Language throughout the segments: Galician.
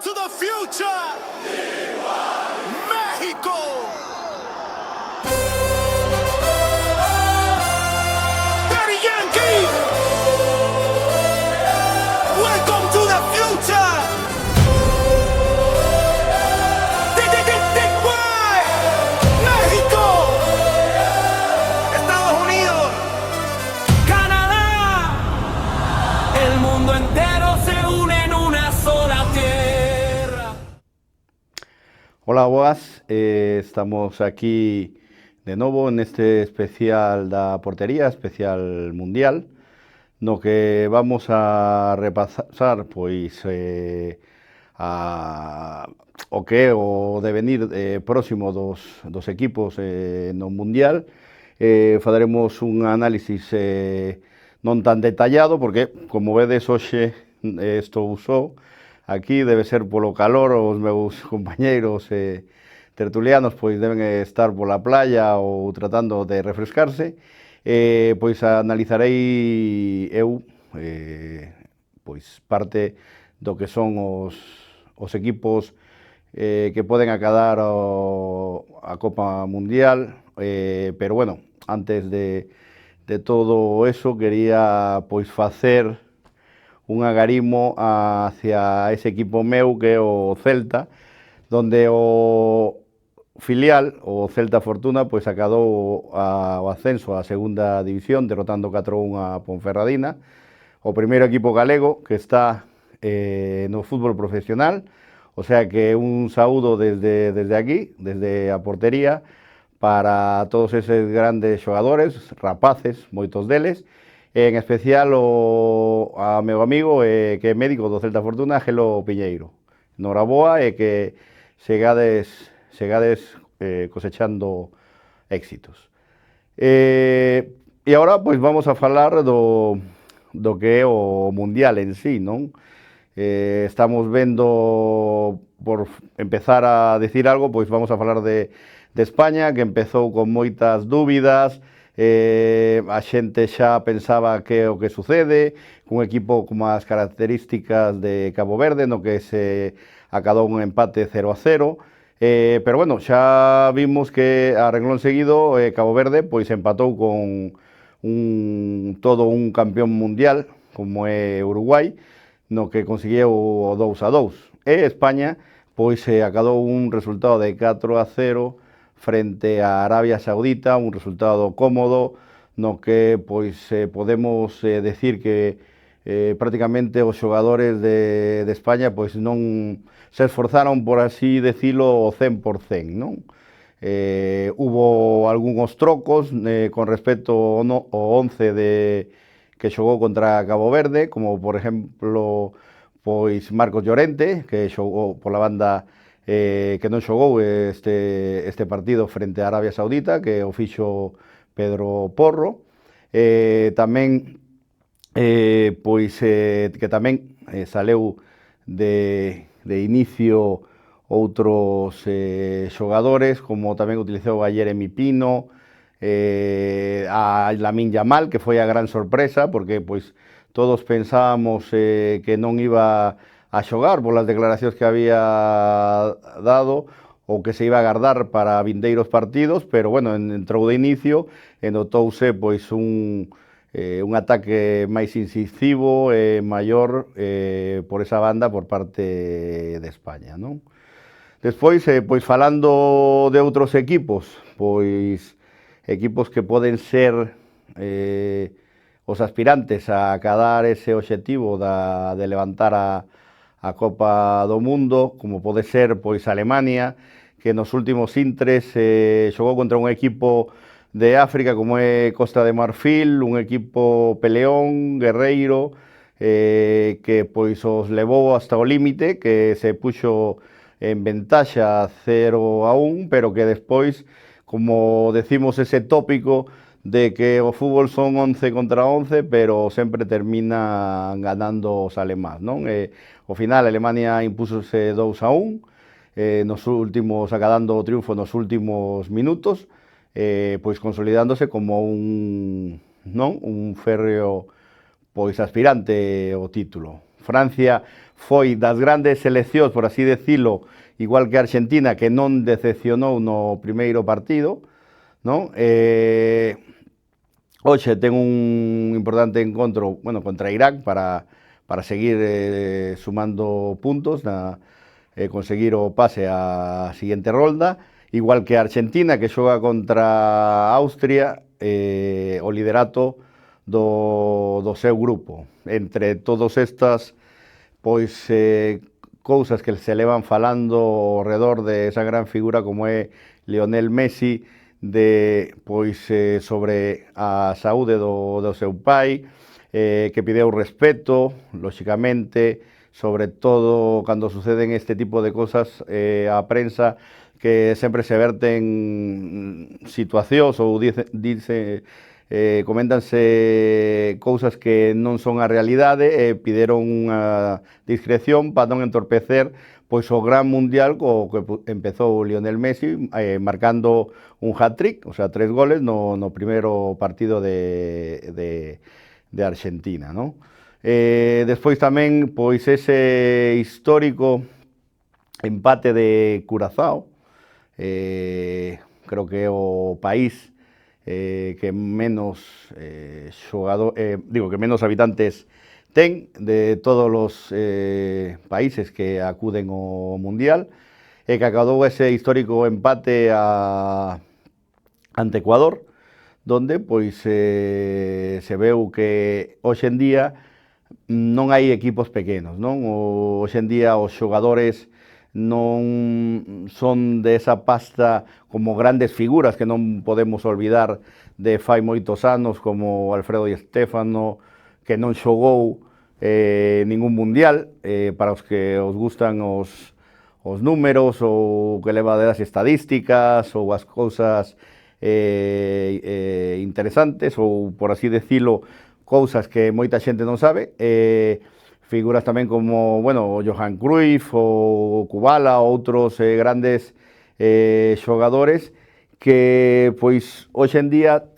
to the future! México! Daddy Yankee! Welcome to the future! México! Estados Unidos! Canadá! El mundo entero se une en una sola tierra. Hola, boas, estamos aquí de novo neste especial da portería, especial mundial, no que vamos a repasar pois o que é o devenir próximo dos equipos no mundial. Faremos un análisis non tan detallado porque, como vedes, hoxe estou só aquí, debe ser polo calor, os meus compañeiros tertulianos pois deben estar pola playa ou tratando de refrescarse. Pois analizarei eu pois parte do que son os equipos que poden acadar a Copa Mundial, pero bueno, antes de todo eso quería pois facer un agarimo hacia ese equipo meu que é o Celta, donde o filial, o Celta Fortuna, pois acadou o ascenso á segunda división, derrotando 4-1 a Ponferradina, o primeiro equipo galego que está no fútbol profesional, o sea que un saúdo desde aquí, desde a portería, para todos eses grandes xogadores, rapaces, moitos deles, en especial a meu amigo que é médico do Celta Fortuna, Gelo Piñeiro. Noraboa e que segades cosechando éxitos. E agora pois vamos a falar do que é o Mundial en sí, non? Estamos vendo, por empezar a decir algo, pois vamos a falar de España, que empezou con moitas dúbidas, a xente xa pensaba que é o que sucede, cun equipo con as características de Cabo Verde, no que se acadou un empate 0-0, pero bueno, xa vimos que a renglón seguido Cabo Verde pois empatou con todo un campeón mundial, como é Uruguai, no que conseguiu o 2-2. E España pois acadou un resultado de 4-0 frente a Arabia Saudita, un resultado cómodo, no que pois podemos decir que prácticamente os xogadores de España pois non se esforzaron, por así decirlo, o 100%, non? Hubo algúns trocos con respecto ao 11 que xogou contra Cabo Verde, como por exemplo pois Marcos Llorente, que xogou pola banda que non xogou este partido frente a Arabia Saudita, que o fixo Pedro Porro. Tamén pois que tamén saleu de inicio outros xogadores, como tamén utilizou a Jeremy Pino, a Lamine Yamal, que foi a gran sorpresa, porque pois todos pensábamos que non iba a xogar polas declaracións que había dado, ou que se iba a guardar para vindeiros partidos, pero bueno, entrou de inicio e notouse pois un ataque máis incisivo e maior por esa banda por parte de España, non? Despois, pois falando de outros equipos, pois equipos que poden ser os aspirantes a acadar ese obxectivo de levantar a Copa do Mundo, como pode ser pois Alemania, que nos últimos intres xogou contra un equipo de África como é Costa de Marfil, un equipo peleón, guerreiro, que pois os levou hasta o límite, que se puxo en ventaxa 0-1, pero que despois, como decimos ese tópico de que o fútbol son 11 contra 11, pero sempre termina ganando os alemáns, non? Ao final, Alemania impúsose 2-1, acadando o triunfo nos últimos minutos, pois consolidándose como un férreo pois aspirante ao título. Francia foi das grandes seleccións, por así decirlo, igual que Argentina, que non decepcionou no primeiro partido, non? Hoxe ten un importante encontro, bueno, contra Irak para seguir sumando puntos, conseguir o pase á seguinte rolda, igual que Argentina, que xoga contra Austria, o liderato do seu grupo. Entre todos estas pois cousas que se levan falando ao redor de esa gran figura como é Lionel Messi, pois sobre a saúde do seu pai, que pideu respeto, lóxicamente, sobre todo cando suceden este tipo de cosas, a prensa que sempre se verten situacións ou coméntanse cousas que non son a realidade e pideron unha discreción para non entorpecer pois o gran mundial co que empezou Lionel Messi marcando un hat-trick, o sea, 3 goles no primeiro partido de Argentina, non? Despois tamén pois ese histórico empate de Curazao, creo que é o país que menos que menos habitantes ten de todos os países que acuden ao Mundial, e que acabou ese histórico empate ante Ecuador, donde pois se veu que hoxe en día non hai equipos pequenos, non? Hoxe en día os xogadores non son de esa pasta como grandes figuras que non podemos olvidar de fai moitos anos, como Alfredo Di Stéfano, que non xogou ningún mundial, para os que os gustan os números ou que leva das estadísticas ou as cousas interesantes ou, por así decirlo, cousas que moita xente non sabe. Figuras tamén como, bueno, Johan Cruyff ou Kubala ou outros grandes xogadores que, pois, hoxe en día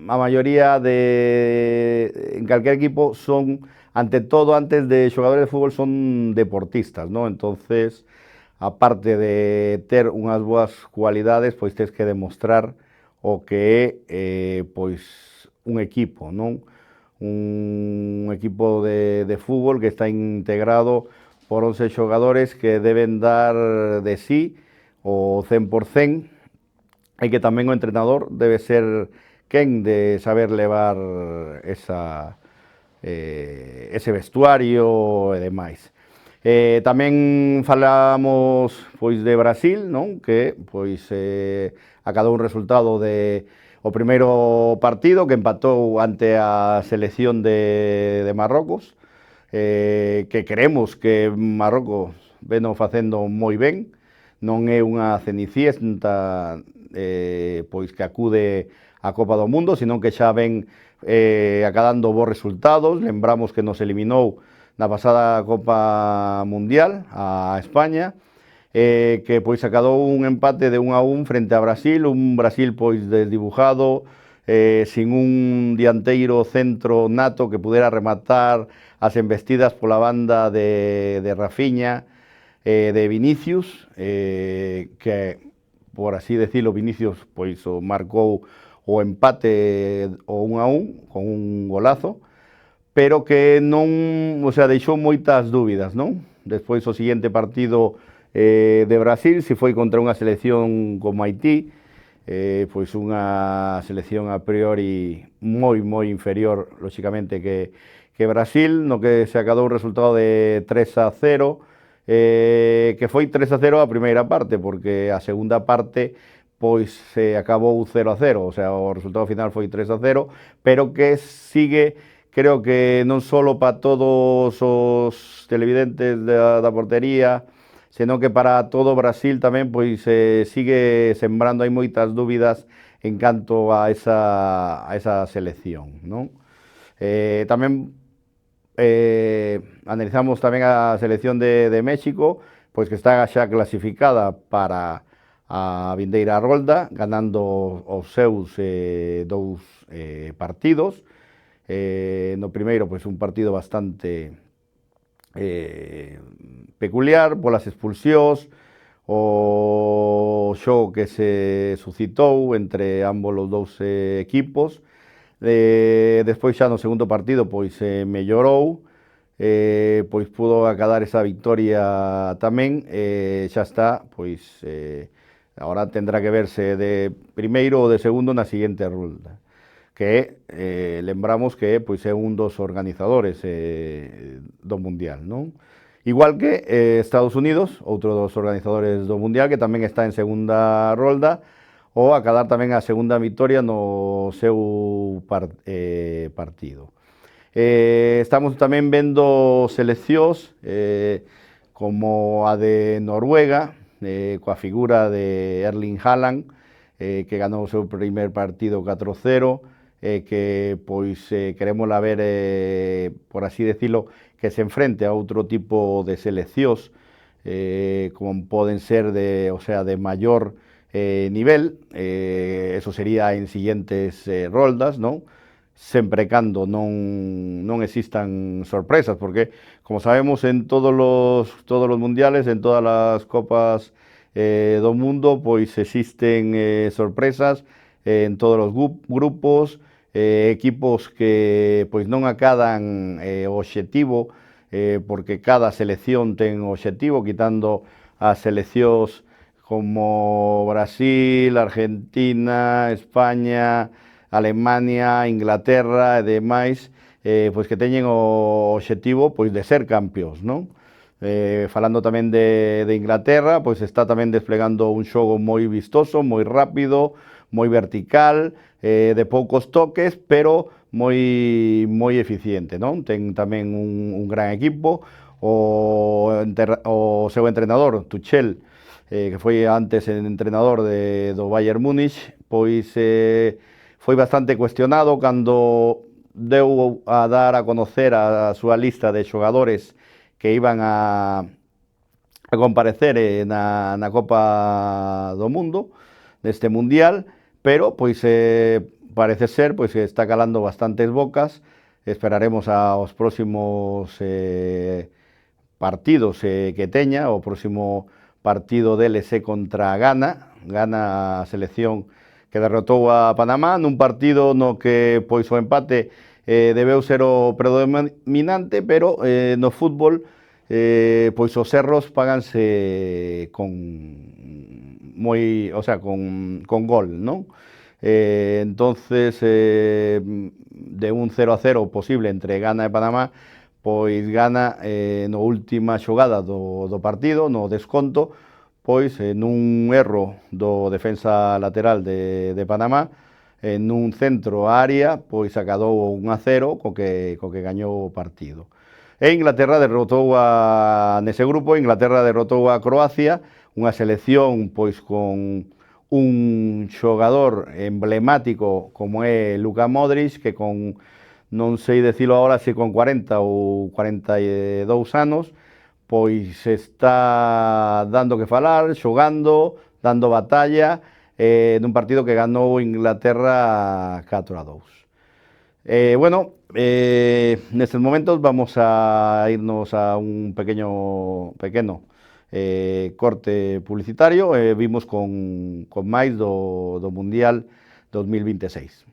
a maioría en calquer equipo son, ante todo, antes de xogadores de fútbol, son deportistas, non? Entonces, aparte de ter unhas boas cualidades, pois tes que demostrar o que é, pois, un equipo, non? Un equipo de fútbol que está integrado por 11 xogadores que deben dar de sí o 100%, e que tamén o entrenador debe ser quen de saber levar ese vestuario e demais. Tamén falamos pois de Brasil, non? Que pois acadou un resultado o primeiro partido, que empatou ante a selección de Marrocos, que creemos que Marrocos veno facendo moi ben, non é unha cenicienta pois que acude á Copa do Mundo, senón que xa ven acadando bons resultados. Lembramos que nos eliminou na pasada Copa Mundial a España, que pois acadou un empate de 1-1 frente a Brasil, un Brasil pois desdibujado, sin un dianteiro centro nato que pudera rematar as embestidas pola banda de Rafinha, de Vinicius, que, por así decirlo, Vinicius pois marcou o empate o 1-1 con un golazo, pero que non, o sea, deixou moitas dúbidas, non? Despois o seguinte partido de Brasil, se foi contra unha selección como Haití, pois unha selección a priori moi inferior, lóxicamente, que Brasil, no que se acadou un resultado de 3-0, que foi 3-0 a primeira parte, porque a segunda parte pois se acabou 0-0, o sea, o resultado final foi 3-0, pero que sigue, creo que non só para todos os televidentes da portería, senón que para todo Brasil tamén pois sigue sembrando aí moitas dúbidas en canto a esa selección, non? Tamén analizamos tamén a selección de México, pois que está xa clasificada para a vindeira rolda, ganando os seus 2 partidos. No primeiro, pois un partido bastante peculiar polas expulsións, o xogo que se suscitou entre ambos os dous equipos. Despois xa no segundo partido pois mellorou, pois pudo acadar esa victoria tamén, xa está, pois agora tendrá que verse de primeiro ou de segundo na seguinte rolda, que lembramos que pois é un dos organizadores do Mundial, non? Igual que Estados Unidos, outro dos organizadores do Mundial, que tamén está en segunda rolda, ou acadar tamén a segunda victoria no seu partido. Estamos tamén vendo seleccións como a de Noruega, coa figura de Erling Haaland, que ganou o seu primer partido 4-0, que pois queremos ver, por así decirlo, que se enfrente a outro tipo de seleccións, como poden ser de maior nivel, eso sería en siguientes roldas, non? Sempre cando non existan sorpresas, porque, como sabemos, en todos os mundiales, en todas as copas do mundo, pois existen sorpresas en todos os grupos, equipos que pois non acadan o obxectivo, porque cada selección ten o obxectivo, quitando as seleccións como Brasil, Argentina, España, Alemania, Inglaterra e demais, pois que teñen o obxectivo pois de ser campeóns, non? Falando tamén de Inglaterra, pois está tamén desplegando un xogo moi vistoso, moi rápido, moi vertical, de poucos toques, pero moi eficiente, non? Ten tamén un gran equipo, o seu entrenador, Tuchel, que foi antes entrenador do Bayern Múnich, pois foi bastante cuestionado cando deu a dar a conocer a súa lista de xogadores que iban a comparecer na Copa do Mundo, neste Mundial, pero pois parece ser pois que está calando bastantes bocas. Esperaremos aos próximos partidos que teña. O próximo partido deles é contra Ghana, a selección que derrotou a Panamá nun partido no que pois o empate debeu ser o predominante, pero no fútbol pois os erros páganse con gol, non? Entonces, de un 0-0 posible entre Ghana e Panamá, pois Ghana no última xogada do partido, no desconto, pois nun erro do defensa lateral de Panamá, nun centro á área, pois acadou 1-0 co que gañou o partido. E Inglaterra derrotou nese grupo, Inglaterra derrotou a Croacia, unha selección pois con un xogador emblemático como é Luka Modric, que con, non sei decilo agora, se con 40 ou 42 anos, pois está dando que falar, xogando, dando batalla, nun partido que ganou Inglaterra 4-2. Nestes momentos vamos a irnos a un pequeno corte publicitario, vimos con máis do Mundial 2026.